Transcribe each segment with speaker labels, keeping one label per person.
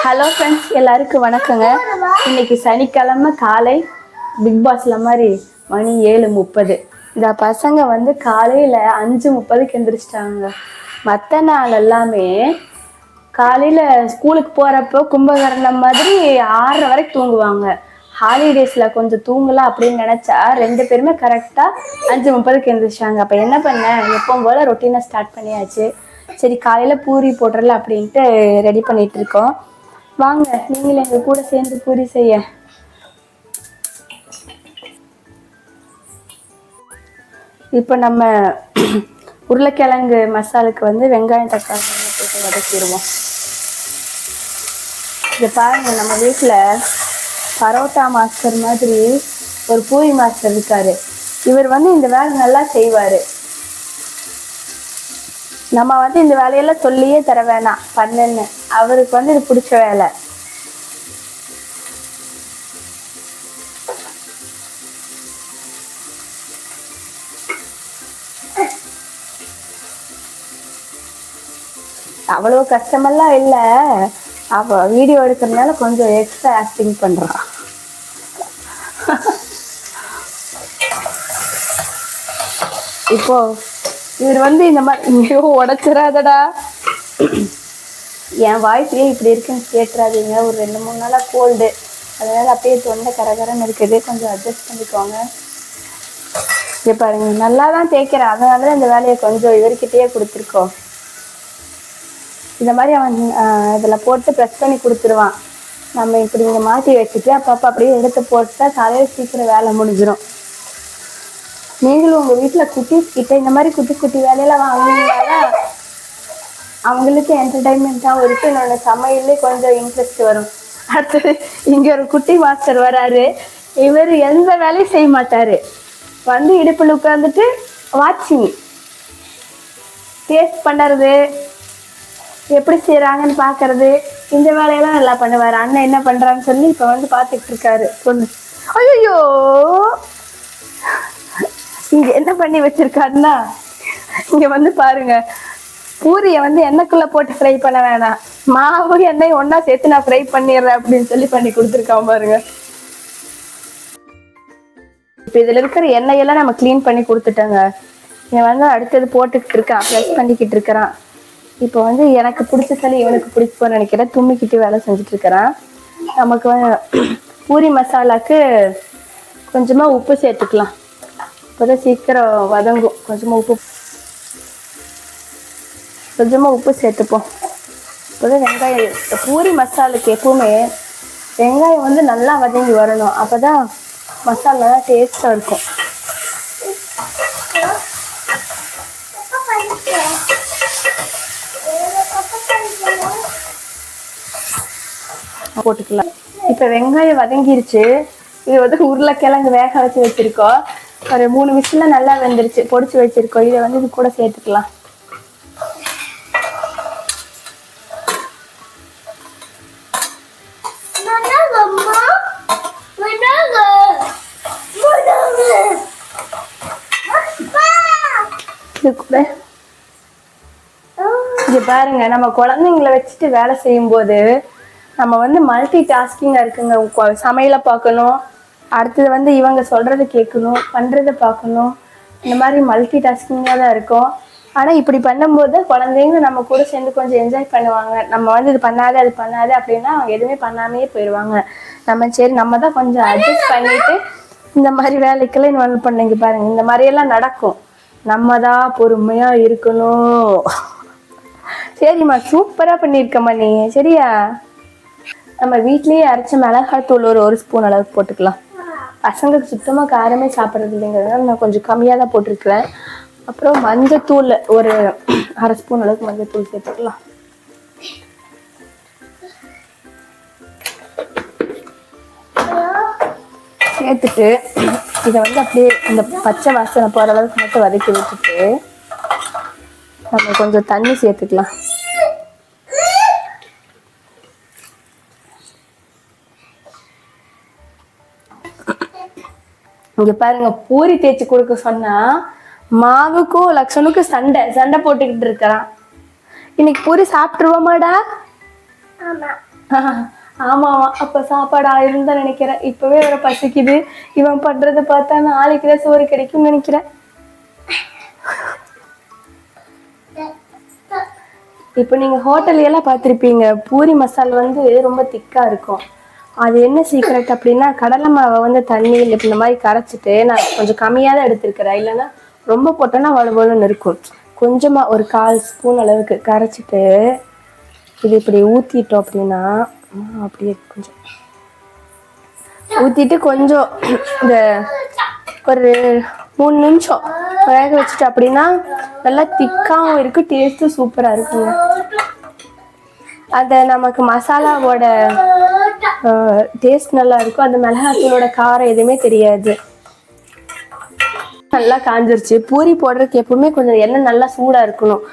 Speaker 1: Hello friends, எல்லாருக்கும் வணக்கங்க. இன்னைக்கு சனிக்கிழமை காலை பிக் பாஸ்ல மாதிரி மணி 7:30. இந்த பசங்க வந்து காலையில் 5:30க்கு எந்திரிச்சிட்டாங்க. மற்ற நாள் எல்லாமே காலையில் ஸ்கூலுக்கு போகிறப்போ கும்பகரணம் மாதிரி 6:30 வரைக்கும் தூங்குவாங்க. ஹாலிடேஸில் கொஞ்சம் தூங்கலாம் அப்படின்னு நினச்சா 2 பேருமே கரெக்டாக 5:30க்கு எழுந்திரிச்சாங்க. அப்போ என்ன பண்ணேன், எப்பவும் போல் ரொட்டீனை ஸ்டார்ட் பண்ணியாச்சு. சரி, காலையில் பூரி போடுறல அப்படின்ட்டு ரெடி பண்ணிகிட்டு இருக்கோம். வாங்க, நீங்களும் எங்கள் கூட சேர்ந்து பூரி செய்ய. இப்போ நம்ம உருளைக்கிழங்கு மசாலுக்கு வந்து வெங்காயம் தக்காளி போட்டு வதக்கிடுவோம். இதை பாருங்க, நம்ம வீட்டில் பரோட்டா மாஸ்டர் மாதிரி ஒரு பூரி மாஸ்டர் இருக்காரு. இவர் வந்து இந்த வேலை நல்லா செய்வார். நம்ம வந்து இந்த வேலையெல்லாம் சொல்லியே தர வேணாம், பண்ணுன்னு. அவருக்கு வந்து இது பிடிச்ச வேலை. அவ்வளோ கஷ்டமெல்லாம் இல்லை. அவ வீடியோ எடுக்கிறதுனால கொஞ்சம் எக்ஸ்ட்ரா ஆக்டிங் பண்ணுறான். இப்போ இவர் வந்து இந்த மாதிரி இங்கேயோ உடச்சிடாதடா, என் வாய்ஸ்லேயே இப்படி இருக்குன்னு கேட்டுறாதீங்க. ஒரு 2-3 நாளாக கோல்டு, அதனால அப்படியே தொண்டை கரகரன்னு இருக்குது. கொஞ்சம் அட்ஜஸ்ட் பண்ணிக்கோங்க. இங்கே பாருங்க, நல்லா தான் தேய்க்கிறேன். அதனால தான் இந்த வேலையை கொஞ்சம் இவர்கிட்டயே கொடுத்துருக்கோம். இந்த மாதிரி அவன் இதில் போட்டு ப்ரெஸ் பண்ணி கொடுத்துருவான். நம்ம இப்படி இங்கே மாட்டி வச்சுட்டு அப்பப்போ அப்படியே எடுத்து போட்டால் காலையில் சீக்கிரம் வேலை முடிஞ்சிடும். நீங்களும் உங்கள் வீட்டில் குட்டீஸ் கிட்ட இந்த மாதிரி குட்டி குட்டி வேலையெல்லாம் வாங்கினீங்கன்னா அவங்களுக்கு என்டர்டைன்மெண்ட்டாகவும் இருக்குது. இன்னொன்று சமையல்லே கொஞ்சம் இன்ட்ரெஸ்ட் வரும். அடுத்தது இங்கே ஒரு குட்டி மாஸ்டர் வராரு. இவர் எந்த வேலையும் செய்ய மாட்டார். வந்து இடுப்பில் உட்காந்துட்டு வாட்சிங் டேஸ்ட் பண்ணுறது, எப்படி செய்கிறாங்கன்னு பார்க்கறது, இந்த வேலையெல்லாம் நல்லா பண்ணுவார். அண்ணன் என்ன பண்ணுறான்னு சொல்லி இப்போ வந்து பார்த்துட்டு இருக்காரு பொண்ணு. ஐயோ, இங்கே என்ன பண்ணி வச்சிருக்காருன்னா, இங்கே வந்து பாருங்க, பூரியை வந்து எண்ணெய்க்குள்ளே போட்டு ஃப்ரை பண்ண வேணாம், மாவு எண்ணெய் ஒன்றா சேர்த்து நான் ஃப்ரை பண்ணிடுறேன் அப்படின்னு சொல்லி பண்ணி கொடுத்துருக்கான் பாருங்க. இப்போ இதில் இருக்கிற எண்ணெயெல்லாம் நம்ம க்ளீன் பண்ணி கொடுத்துட்டோங்க. இவன் வந்து அடுத்தது போட்டுக்கிட்டு இருக்கான், ப்ரெஸ் பண்ணிக்கிட்டு இருக்கிறான். இப்போ வந்து எனக்கு பிடிச்ச சளி இவனுக்கு பிடிக்கும்னு நினைக்கிறேன். தும்மிக்கிட்டு வேலை செஞ்சுட்டு இருக்கிறான். நமக்கு பூரி மசாலாவுக்கு கொஞ்சமாக உப்பு சேர்த்துக்கலாம், அப்போதான் சீக்கிரம் வதங்கும். கொஞ்சமாக உப்பு சேர்த்துப்போம். இப்போதான் வெங்காயம், பூரி மசாலுக்கு எப்பவுமே வெங்காயம் வந்து நல்லா வதங்கி வரணும், அப்போ தான் மசாலா நல்லா டேஸ்ட்டாக இருக்கும். போட்டுக்கலாம். இப்போ வெங்காயம் வதங்கிருச்சு. இது வந்து உருளைக்கிழங்கு வேக வச்சு வச்சிருக்கோம். ஒரு 3 விசில் நல்லா வெந்துருச்சு, பொடிச்சு வச்சிருக்கோம். இதை வந்து இது கூட சேர்த்துக்கலாம். இது கூட இங்க பாருங்க, நம்ம குழந்தைங்களை வச்சுட்டு வேலை செய்யும் போது நம்ம வந்து மல்டி டாஸ்கிங்காக இருக்குங்க. சமையலை பார்க்கணும், அடுத்தது வந்து இவங்க சொல்கிறத கேட்கணும், பண்ணுறதை பார்க்கணும். இந்த மாதிரி மல்டி டாஸ்கிங்காக தான் இருக்கும். ஆனால் இப்படி பண்ணும்போது குழந்தைங்க நம்ம கூட சேர்ந்து கொஞ்சம் என்ஜாய் பண்ணுவாங்க. நம்ம வந்து இது பண்ணாது அது பண்ணாது அப்படின்னா அவங்க எதுவுமே பண்ணாமையே போயிடுவாங்க. சரி, நம்ம தான் கொஞ்சம் அட்ஜஸ்ட் பண்ணிட்டு இந்த மாதிரி வேலைக்கெல்லாம் இன்வால்வ் பண்ணிங்க பாருங்க. இந்த மாதிரியெல்லாம் நடக்கும், நம்ம தான் பொறுமையாக இருக்கணும். சரிம்மா, சூப்பராக பண்ணியிருக்கம்மா நீ. சரியா, நம்ம வீட்லேயே அரைச்ச மிளகாத்தூள் ஒரு ஸ்பூன் அளவுக்கு போட்டுக்கலாம். பசங்களுக்கு சுத்தமாக காரமே சாப்பிட்றது இல்லைங்கிறதுனால நான் கொஞ்சம் கம்மியாக தான் போட்டிருக்கிறேன். அப்புறம் மஞ்சத்தூள் ஒரு 1/2 ஸ்பூன் அளவுக்கு மஞ்சத்தூள் சேர்த்துக்கலாம். சேர்த்துட்டு இதை வந்து அப்படியே இந்த பச்சை வாசனை போகிற அளவுக்கு மட்டும் வதக்கி வச்சுட்டு நம்ம கொஞ்சம் தண்ணி சேர்த்துக்கலாம். இங்க பாருங்க, பூரி தேய்ச்சி கொடுக்க சொன்னா மாவுக்கும் லக்ஷனுக்கும் சண்டை போட்டுக்கிட்டு இருக்கிறான். இன்னைக்கு பூரி சாப்பிட்டுருவோமாடா? ஆமா ஆமா, அப்ப சாப்பாடு ஆயிருந்தா நினைக்கிறேன். இப்பவே வேற பசிக்குது. இவன் பண்றதை பார்த்தா நாளைக்கு தான் சோறு கிடைக்கும்னு நினைக்கிறேன். இப்போ நீங்க ஹோட்டல் எல்லாம் பார்த்துருப்பீங்க, பூரி மசால் வந்து ரொம்ப திக்கா இருக்கும். அது என்ன சீக்ரெட் அப்படின்னா, கடலை மாவை வந்து தண்ணியில் இந்த மாதிரி கரைச்சிட்டு, நான் கொஞ்சம் கம்மியாக தான் எடுத்திருக்கிறேன், இல்லைன்னா ரொம்ப போட்டோன்னா வலுவலுன்னு இருக்கும். கொஞ்சமா ஒரு 1/4 ஸ்பூன் அளவுக்கு கரைச்சிட்டு இது இப்படி ஊற்றிட்டோம் அப்படின்னா, அப்படியே கொஞ்சம் ஊற்றிட்டு கொஞ்சம் இந்த ஒரு 3 நிமிஷம் வேக வச்சுட்டு அப்படின்னா நல்லா திக்காகவும் இருக்கு, டேஸ்ட்டும் சூப்பராக இருக்குங்க. அந்த நமக்கு மசாலாவோட டேஸ்ட் நல்லா இருக்கும், அந்த மிளகாத்தூளோட காரம் எதுவுமே தெரியாது. நல்லா காஞ்சிருச்சு. பூரி போடுறதுக்கு எப்பவுமே கொஞ்சம் எண்ணெய் நல்லா சூடாக இருக்கணும்,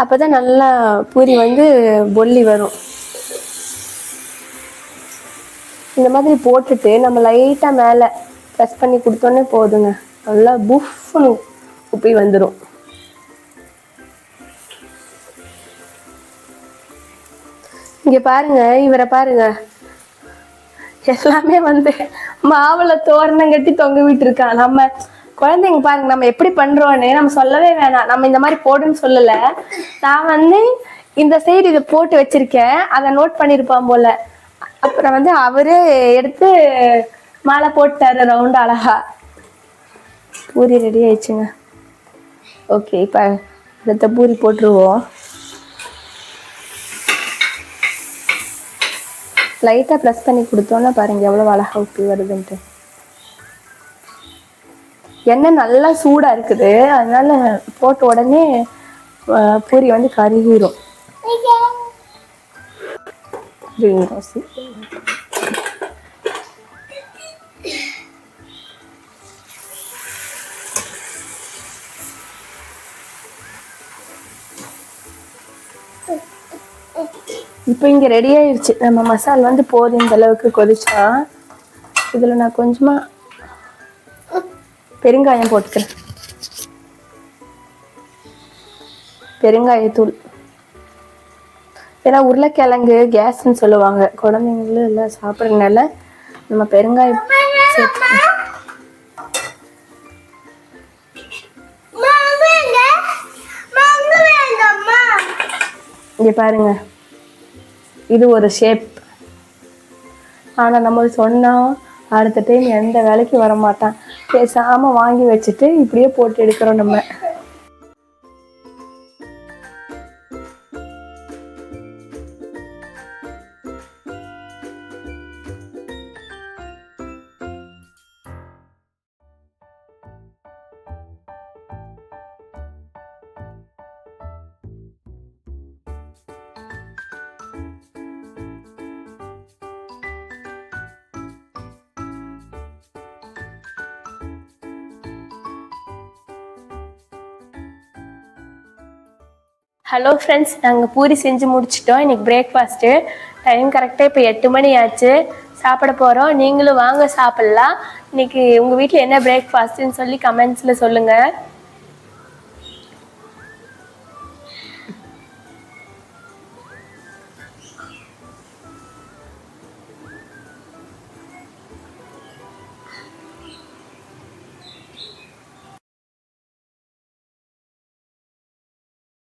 Speaker 1: அப்போதான் நல்லா பூரி வந்து பொல்லி வரும். இந்த மாதிரி போட்டுட்டு நம்ம லைட்டாக மேலே ப்ரெஸ் பண்ணி கொடுத்தோன்னே போதுங்க, நல்லா புஃப்னு உப்பி வந்துடும். இங்கே பாருங்க, இவரை பாருங்க, எல்லாமே வந்து மாவுல தோரணம் கட்டி தொங்க விட்டு இருக்கான். நம்ம குழந்தைங்க பாருங்க, நம்ம எப்படி பண்றோன்னு நம்ம சொல்லவே வேணாம். நம்ம இந்த மாதிரி போடுன்னு சொல்லல, நான் வந்து இந்த சைடு இதை போட்டு வச்சிருக்கேன், அதை நோட் பண்ணிருப்பான் போல. அப்புறம் வந்து அவரே எடுத்து மாலை போட்டாரு ரவுண்ட் அழகா. பூரி ரெடி ஆயிடுச்சுங்க. ஓகே, இப்போ அடுத்த பூரி போட்டுருவோம். லைட்டாக ப்ரெஸ் பண்ணி கொடுத்தோன்னா பாருங்க எவ்வளோ அழகா ஊற்றி வருதுன்ட்டு. எண்ணெய் நல்லா சூடாக இருக்குது, அதனால போட்ட உடனே பூரி வந்து கருகிரும். இப்போ இங்கே ரெடி ஆயிடுச்சு நம்ம மசால் வந்து போதும் இந்த அளவுக்கு கொதிச்சா. இதில் நான் கொஞ்சமாக பெருங்காயம் போட்டுக்கிறேன், பெருங்காயத்தூள். ஏன்னா உருளைக்கிழங்கு கேஸ்ன்னு சொல்லுவாங்க, குழந்தைங்களும் இல்லை சாப்பிட்றதுனால நம்ம பெருங்காயம் சேர்த்து. இங்கே பாருங்க, இது ஒரு ஷேப். ஆனால் நம்ம சொன்னோம் அடுத்த டைம் எந்த வேலைக்கு வர மாட்டான், பேசாமல் வாங்கி வச்சுட்டு இப்படியே போட்டு எடுக்கிறோம் நம்ம. ஹலோ ஃப்ரெண்ட்ஸ், நாங்கள் பூரி செஞ்சு முடிச்சிட்டோம். இன்றைக்கி பிரேக்ஃபாஸ்ட்டு டைம் கரெக்டாக இப்போ 8 மணி ஆச்சு, சாப்பிட போகிறோம். நீங்களும் வாங்க சாப்பிட்லாம். இன்றைக்கி உங்கள் வீட்டில் என்ன பிரேக்ஃபாஸ்ட்டுன்னு சொல்லி கமெண்ட்ஸில் சொல்லுங்கள்.